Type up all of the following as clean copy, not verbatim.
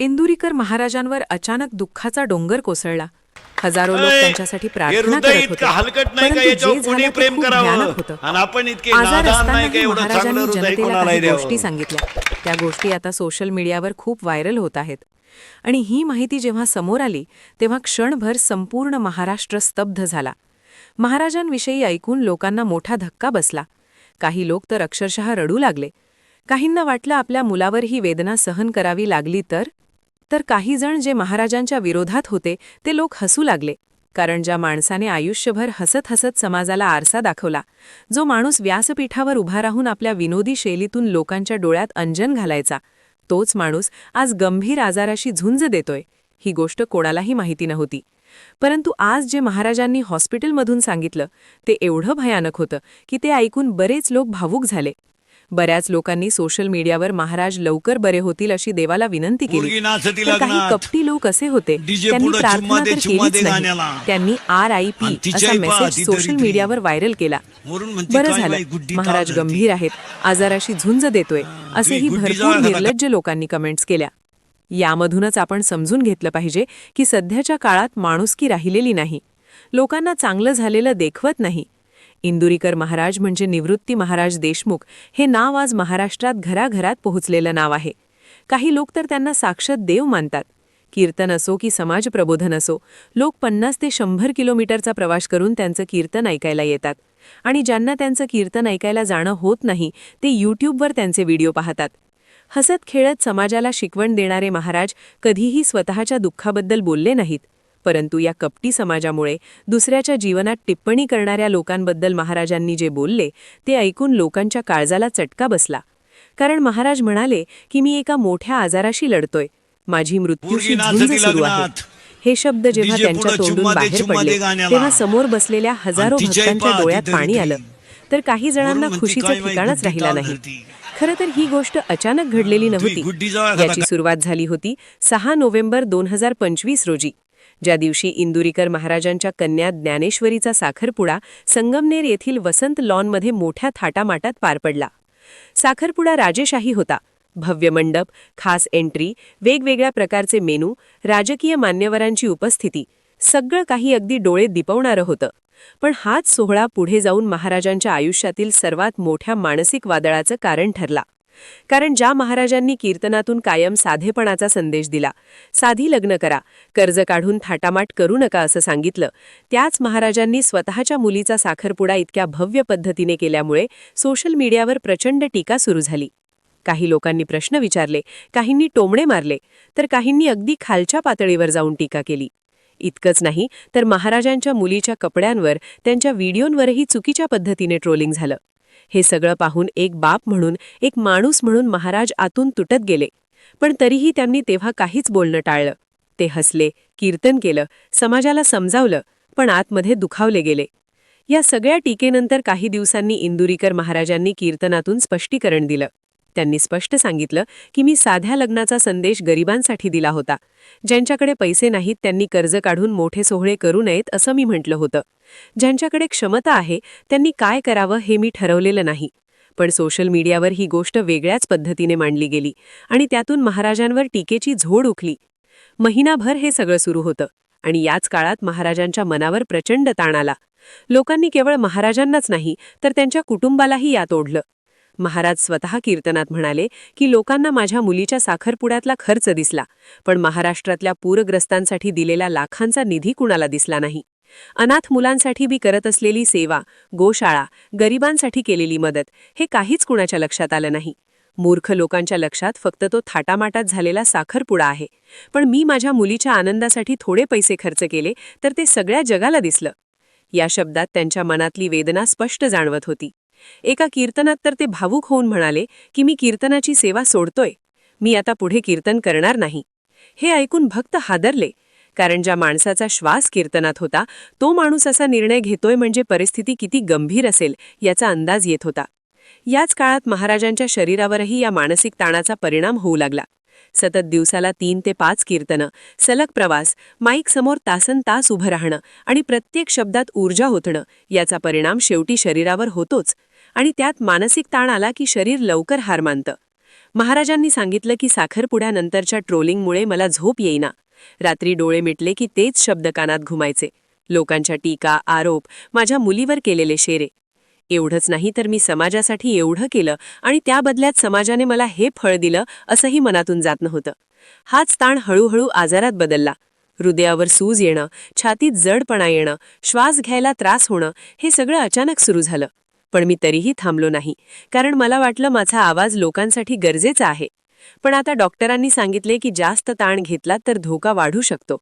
इंदुरीकर महाराजांवर अचानक दुःखाचा डोंगर कोसळला. हजारो लोक अय, त्यांच्यासाठी हे प्रार्थना हृदय करत होते. इतकं हलकट नाही का परंतु याच्यावर जे कोणी झालं ते प्रेम खूप करावं भयानक होतं. आणि आपण इतके आजार नादान नाही असतानाही का एवढं महाराजांनी चांगलं हृदय जनतेला कोणालाही काही द्यावं. गोष्टी सांगितल्या. त्या गोष्टी आता सोशल मीडियावर खूप व्हायरल होत आहेत. आणि ही माहिती जेव्हा समोर आली तेव्हा क्षणभर संपूर्ण महाराष्ट्र स्तब्ध झाला. महाराजांविषयी ऐकून लोकांना मोठा धक्का बसला. काही लोक तर अक्षरशः रडू लागले. काहींना वाटलं आपल्या मुलावर ही वेदना सहन करावी लागली तर काही जण जे महाराजांच्या विरोधात होते ते लोक हसू लागले. कारण ज्या माणसाने आयुष्यभर हसत हसत समाजाला आरसा दाखवला, जो माणूस व्यासपीठावर उभा राहून आपल्या विनोदी शैलीतून लोकांच्या डोळ्यात अंजन घालायचा, तोच माणूस आज गंभीर आजाराशी झुंज देतोय, ही गोष्ट कोणालाही माहिती नव्हती. परंतु आज जे महाराजांनी हॉस्पिटलमधून सांगितलं ते एवढं भयानक होतं की ते ऐकून बरेच लोक भावूक झाले. बऱ्याच लोकांनी सोशल मीडियावर महाराज लवकर बरे होतील अशी देवाला विनंती केली. पोरगी नाचती तर काही लग्नात. कपटी लोक असे होते, DJ त्यांनी पुढं प्रार्थना चुम्मा दे, तर चुम्मा दे केलीच नाही, गाण्याला. त्यांनी RIP आणि तिची असा आई पहा, मेसेज ती सोशल दरिद्री. मीडियावर व्हायरल केला. वरून म्हणते बरं काय झालं, बाई गुड्डी महाराज ताप गंभीर आहेत, आजाराशी झुंज देतोय असेही गुड्डी भरपूर जावं का? निर्लज्ज लोकांनी कमेंट्स केल्या. यामधूनच आपण समजून घेतलं पाहिजे की सध्याच्या काळात माणुसकी राहिलेली नाही. लोकांना चांगलं झालेलं देखवत नाही. इंदुरीकर महाराज म्हणजे निवृत्ती महाराज देशमुख हे नाव आज महाराष्ट्रात घराघरात पोहोचलेलं नाव आहे. काही लोक तर त्यांना साक्षात देव मानतात. कीर्तन असो की समाज प्रबोधन असो, लोक 50 ते 100 किलोमीटरचा प्रवास करून त्यांचं कीर्तन ऐकायला येतात. आणि ज्यांना त्यांचं कीर्तन ऐकायला जाणं होत नाही ते यूट्यूबवर त्यांचे व्हिडिओ पाहतात. हसत खेळत समाजाला शिकवण देणारे महाराज कधीही स्वतःच्या दुःखाबद्दल बोलले नाहीत. परंतु या कपटी समाजामुळे दुसऱ्याच्या जीवनात टिप्पणी करणाऱ्या लोकांबद्दल महाराजांनी जे बोलले ते ऐकून लोकांच्या काळजाला चटका बसला. कारण महाराज म्हणाले की मी एका मोठ्या आजाराशी लढतोय, माझी मृत्यूशी पोरगी झुंज नाचती सुरू आहे. लग्नात. हे शब्द जेव्हा DJ त्यांच्या पुढं तोंडून चुम्मा दे, बाहेर चुम्मा पडले दे गाण्याला. तेव्हा समोर बसलेल्या हजारो आणि तिची आई भक्तांच्या पहा, ती डोळ्यात पाणी दरिद्री. आलं. तर काही जणांना वरून म्हणते खुशीचं काय बाई ठिकाणच गुड्डी राहिला ताप नाही. धरती. खरं तर ही गोष्ट अचानक घडलेली नव्हती. गुड्डी जावं का? याची सुरुवात झाली होती 6 नोव्हेंबर 2025 रोजी, ज्या दिवशी इंदुरीकर महाराजांच्या कन्या ज्ञानेश्वरीचा साखरपुडा संगमनेर येथील वसंत लॉनमध्ये मोठ्या थाटामाटात पार पडला. साखरपुडा राजेशाही होता. भव्य मंडप, खास एंट्री, वेगवेगळ्या प्रकारचे मेनू, राजकीय मान्यवरांची उपस्थिती, सगळं काही अगदी डोळे दिपवणारं होतं. पण हाच सोहळा पुढे जाऊन महाराजांच्या आयुष्यातील सर्वात मोठ्या मानसिक वादळाचं कारण ठरला. कारण ज्या महाराजांनी कीर्तनातून कायम साधेपणाचा संदेश दिला, साधी लग्न करा, कर्ज काढून थाटामाट करू नका असं सांगितलं, त्याच महाराजांनी स्वतःच्या मुलीचा साखरपुडा इतक्या भव्य पद्धतीने केल्यामुळे सोशल मीडियावर प्रचंड टीका सुरू झाली. काही लोकांनी प्रश्न विचारले, काहींनी टोमणे मारले, तर काहींनी अगदी खालच्या पातळीवर जाऊन टीका केली. इतकंच नाही तर महाराजांच्या मुलीच्या कपड्यांवर, त्यांच्या व्हिडिओंवरही चुकीच्या पद्धतीने ट्रोलिंग झालं. हे सगळं पाहून एक बाप म्हणून, एक माणूस म्हणून महाराज आतून तुटत गेले. पण तरीही त्यांनी तेव्हा काहीच बोलणं टाळलं. ते हसले, कीर्तन केलं, समाजाला समजावलं, पण आतमध्ये दुखावले गेले. या सगळ्या टीकेनंतर काही दिवसांनी इंदुरीकर महाराजांनी कीर्तनातून स्पष्टीकरण दिलं. त्यांनी स्पष्ट सांगितलं की मी साध्या लग्नाचा संदेश गरिबांसाठी दिला होता. ज्यांच्याकडे पैसे नाहीत त्यांनी कर्ज काढून मोठे सोहळे करू नयेत असं मी म्हटलं होतं. ज्यांच्याकडे क्षमता आहे त्यांनी काय करावं हे मी ठरवलेलं नाही. पण सोशल मीडियावर ही गोष्ट वेगळ्याच पद्धतीने मांडली गेली आणि त्यातून महाराजांवर टीकेची झोड उठली. महिनाभर हे सगळं सुरू होतं आणि याच काळात महाराजांच्या मनावर प्रचंड ताण आला. लोकांनी केवळ महाराजांनाच नाही तर त्यांच्या कुटुंबालाही यात ओढलं. महाराज स्वतः कीर्तनात म्हणाले की लोकांना माझ्या मुलीच्या साखरपुड्यातला खर्च दिसला, पण महाराष्ट्रातल्या पूरग्रस्तांसाठी दिलेला लाखांचा निधी कुणाला दिसला नाही. अनाथ मुलांसाठी बी करत असलेली सेवा, गोशाळा, गरिबांसाठी केलेली मदत हे काहीच कुणाच्या लक्षात आलं नाही. मूर्ख लोकांच्या लक्षात फक्त तो थाटामाटात झालेला साखरपुडा आहे. पण मी माझ्या मुलीच्या आनंदासाठी थोडे पैसे खर्च केले तर ते सगळ्या जगाला दिसलं. या शब्दात त्यांच्या मनातली वेदना स्पष्ट जाणवत होती. एका कीर्तनात तर ते भावूक होऊन म्हणाले की मी कीर्तनाची सेवा सोडतोय, मी आता पुढे कीर्तन करणार नाही. हे ऐकून भक्त हादरले. कारण ज्या माणसाचा श्वास कीर्तनात होता तो माणूस असा निर्णय घेतोय म्हणजे परिस्थिती किती गंभीर असेल याचा अंदाज येत होता. याच काळात महाराजांच्या शरीरावरही या मानसिक ताणाचा परिणाम होऊ लागला. सतत दिवसाला 3 ते 5 कीर्तनं, सलग प्रवास, माईक समोर तासनतास उभं राहणं आणि प्रत्येक शब्दात ऊर्जा होतणं याचा परिणाम शेवटी शरीरावर होतोच. आणि त्यात मानसिक ताण आला की शरीर लवकर हार मानतं. महाराजांनी सांगितलं की साखरपुड्यानंतरच्या ट्रोलिंगमुळे मला झोप येईना. रात्री डोळे मिटले की तेच शब्द कानात घुमायचे. लोकांच्या टीका, आरोप, माझ्या मुलीवर केलेले शेरे. एवढंच नाही तर मी समाजासाठी एवढं केलं आणि त्या बदल्यात समाजाने मला हे फळ दिलं असंही मनातून जात नव्हतं. हाच ताण हळूहळू आजारात बदलला. हृदयावर सूज येणं, छातीत जडपणा येणं, श्वास घ्यायला त्रास होणं, हे सगळं अचानक सुरू झालं. पण मी तरीही थांबलो नाही, कारण मला वाटलं माझा आवाज लोकांसाठी गरजेचा आहे. पण आता डॉक्टरांनी सांगितले की जास्त ताण घेतला तर धोका वाढू शकतो.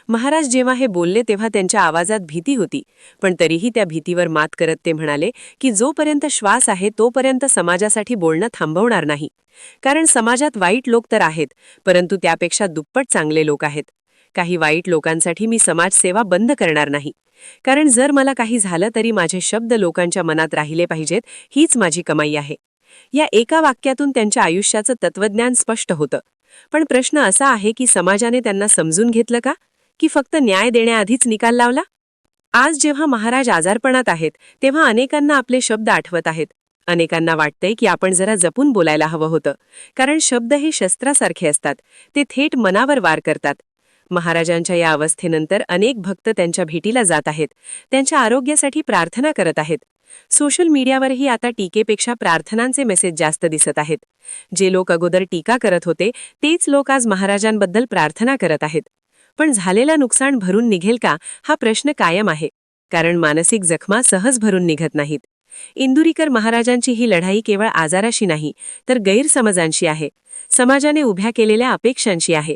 महाराज जेव्हा हे बोलले तेव्हा त्यांच्या आवाजात भीती होती, पण तरीही त्या भीतीवर मात करत ते म्हणाले की जोपर्यंत श्वास आहे तोपर्यंत समाजासाठी बोलणं थांबवणार नाही. कारण समाजात वाईट लोक तर आहेत, परंतु त्यापेक्षा दुप्पट चांगले लोक आहेत. काही वाईट लोकांसाठी मी समाजसेवा बंद करणार नाही. कारण जर मला काही झालं तरी माझे शब्द लोकांच्या मनात राहिले पाहिजेत, हीच माझी कमाई आहे. या एका वाक्यातून त्यांच्या आयुष्याचं तत्वज्ञान स्पष्ट होतं. पण प्रश्न असा आहे की समाजाने त्यांना समजून घेतलं का, की फक्त न्याय देण्याआधीच निकाल लावला? आज जेव्हा महाराज आजारपणात आहेत तेव्हा अनेकांना आपले शब्द आठवत आहेत. अनेकांना वाटतंय की आपण जरा जपून बोलायला हवं होतं, कारण शब्द हे शस्त्रासारखे असतात, ते थेट मनावर वार करतात. महाराजांच्या या अवस्थेनंतर अनेक भक्त त्यांच्या भेटीला जात आहेत, त्यांच्या आरोग्यासाठी प्रार्थना करत आहेत. सोशल मीडियावरही आता टीकेपेक्षा प्रार्थनांचे मेसेज जास्त दिसत आहेत. जे लोक अगोदर टीका करत होते तेच लोक आज महाराजांबद्दल प्रार्थना करत आहेत. पण झालेलं नुकसान भरून निघेल का, हा प्रश्न कायम आहे. कारण मानसिक जखमा सहज भरून निघत नाहीत. इंदुरीकर महाराजांची ही लढाई केवळ आजाराशी नाही, तर गैरसमजांशी आहे. समाजाने उभ्या केलेल्या अपेक्षांशी आहे.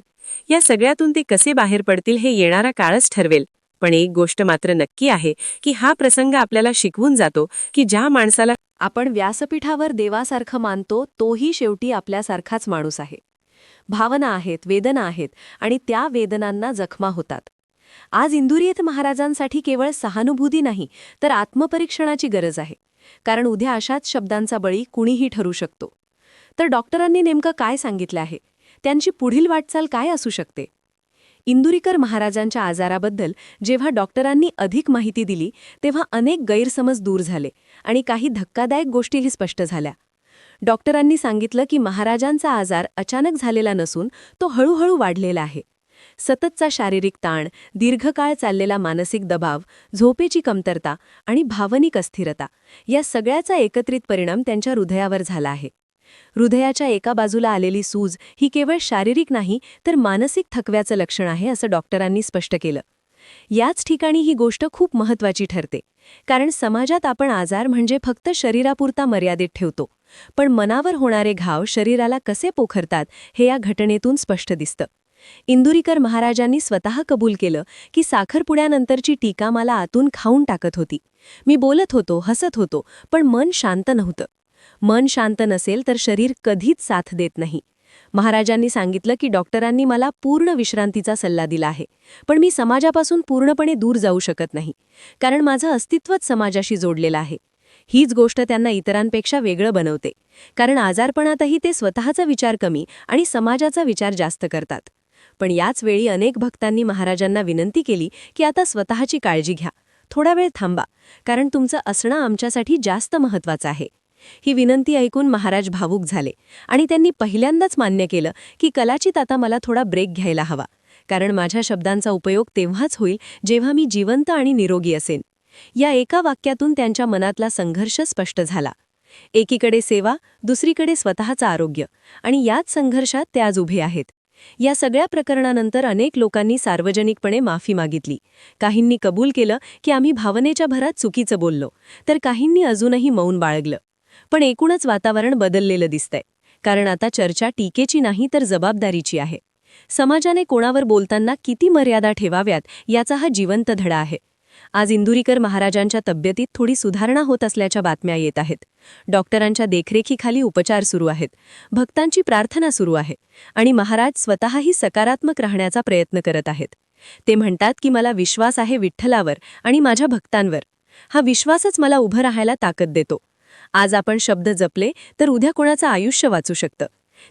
या सगळ्यातून ते कसे बाहेर पडतील हे येणारा काळच ठरवेल. पण एक गोष्ट मात्र नक्की आहे की हा प्रसंग आपल्याला शिकवून जातो की ज्या माणसाला आपण व्यासपीठावर देवासारखं मानतो तोही शेवटी आपल्यासारखाच माणूस आहे. भावना आहेत, वेदना आहेत आणि त्या वेदनांना जखमा होतात. आज इंदुरीकर महाराजांसाठी केवळ सहानुभूती नाही तर आत्मपरीक्षणाची गरज आहे. कारण उद्या अशाच शब्दांचा बळी कुणीही ठरू शकतो. तर डॉक्टरांनी नेमकं काय सांगितलं आहे, त्यांची पुढील वाटचाल काय असू शकते? इंदुरीकर महाराजांच्या आजाराबद्दल जेव्हा डॉक्टरांनी अधिक माहिती दिली तेव्हा अनेक गैरसमज दूर झाले आणि काही धक्कादायक गोष्टीही स्पष्ट झाल्या. डॉक्टरांनी सांगितलं की महाराजांचा आजार अचानक झालेला नसून तो हळूहळू वाढलेला आहे. सततचा शारीरिक ताण, दीर्घकाळ चाललेला मानसिक दबाव, झोपेची कमतरता आणि भावनिक अस्थिरता या सगळ्याचा एकत्रित परिणाम त्यांच्या हृदयावर झाला आहे. हृदयाच्या एका बाजूला आलेली सूज ही केवळ शारीरिक नाही तर मानसिक थकव्याचं लक्षण आहे असं डॉक्टरांनी स्पष्ट केलं. याच ठिकाणी ही गोष्ट खूप महत्त्वाची ठरते. कारण समाजात आपण आजार म्हणजे फक्त शरीरापुरता मर्यादित ठेवतो, पण मनावर होणारे घाव शरीराला कसे पोखरतात हे या घटनेतून स्पष्ट दिसतं. इंदुरीकर महाराजांनी स्वतः कबूल केलं की साखरपुड्यानंतरची टीका मला आतून खाऊन टाकत होती. मी बोलत होतो, हसत होतो, पण मन शांत नव्हतं. मन शांत नसेल तर शरीर कधीच साथ देत नाही. महाराजांनी सांगितलं की डॉक्टरांनी मला पूर्ण विश्रांतीचा सल्ला दिला आहे, पण मी समाजापासून पूर्णपणे दूर जाऊ शकत नाही, कारण माझं अस्तित्वच समाजाशी जोडलेलं आहे. हीच गोष्ट त्यांना इतरांपेक्षा वेगळं बनवते, कारण आजारपणातही ते स्वतःचा विचार कमी आणि समाजाचा विचार जास्त करतात. पण याच वेळी अनेक भक्तांनी महाराजांना विनंती केली की आता स्वतःची काळजी घ्या, थोडा वेळ थांबा, कारण तुमचं असणं आमच्यासाठी जास्त महत्त्वाचं आहे. ही विनंती ऐकून महाराज भावूक झाले आणि त्यांनी पहिल्यांदाच मान्य केलं की कदाचित आता मला थोडा ब्रेक घ्यायला हवा, कारण माझ्या शब्दांचा उपयोग तेव्हाच होईल जेव्हा मी जिवंत आणि निरोगी असेन. या एका वाक्यातून त्यांच्या मनातला संघर्ष स्पष्ट झाला. एकीकडे सेवा, दुसरीकडे स्वतःचं आरोग्य, आणि याच संघर्षात ते आज उभे आहेत. या सगळ्या प्रकरणानंतर अनेक लोकांनी सार्वजनिकपणे माफी मागितली. काहींनी कबूल केलं की आम्ही भावनेच्या भरात चुकीचं बोललो, तर काहींनी अजूनही मौन बाळगलं. पण एकूणच वातावरण बदललेलं दिसतंय, कारण आता चर्चा टीकेची नाही तर जबाबदारीची आहे. समाजाने कोणावर बोलताना किती मर्यादा ठेवाव्यात याचा हा जिवंत धडा आहे. आज इंदुरीकर महाराजांच्या तब्येतीत थोडी सुधारणा होत असल्याच्या बातम्या येत आहेत. डॉक्टरांच्या देखरेखीखाली उपचार सुरू आहेत, भक्तांची प्रार्थना सुरू आहे आणि महाराज स्वतःही सकारात्मक राहण्याचा प्रयत्न करत आहेत. ते म्हणतात की मला विश्वास आहे विठ्ठलावर आणि माझ्या भक्तांवर. हा विश्वासच मला उभं राहायला ताकद देतो. आज आपण शब्द जपले तर उद्या कोणाचं आयुष्य वाचू शकतं.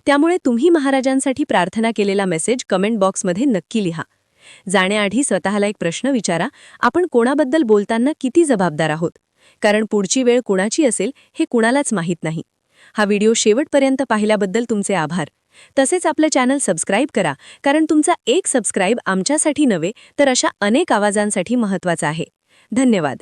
त्यामुळे तुम्ही महाराजांसाठी प्रार्थना केलेला मेसेज कमेंट बॉक्समध्ये नक्की लिहा. जाण्याआधी स्वतःला एक प्रश्न विचारा, आपण कोणाबद्दल बोलताना किती जबाबदार आहोत? कारण पुढची वेळ कुणाची असेल हे कुणालाच माहीत नाही. हा व्हिडिओ शेवटपर्यंत पाहिल्याबद्दल तुमचे आभार. तसेच आपलं चॅनल सबस्क्राईब करा, कारण तुमचा एक सबस्क्राईब आमच्यासाठी नव्हे तर अशा अनेक आवाजांसाठी महत्त्वाचा आहे. धन्यवाद.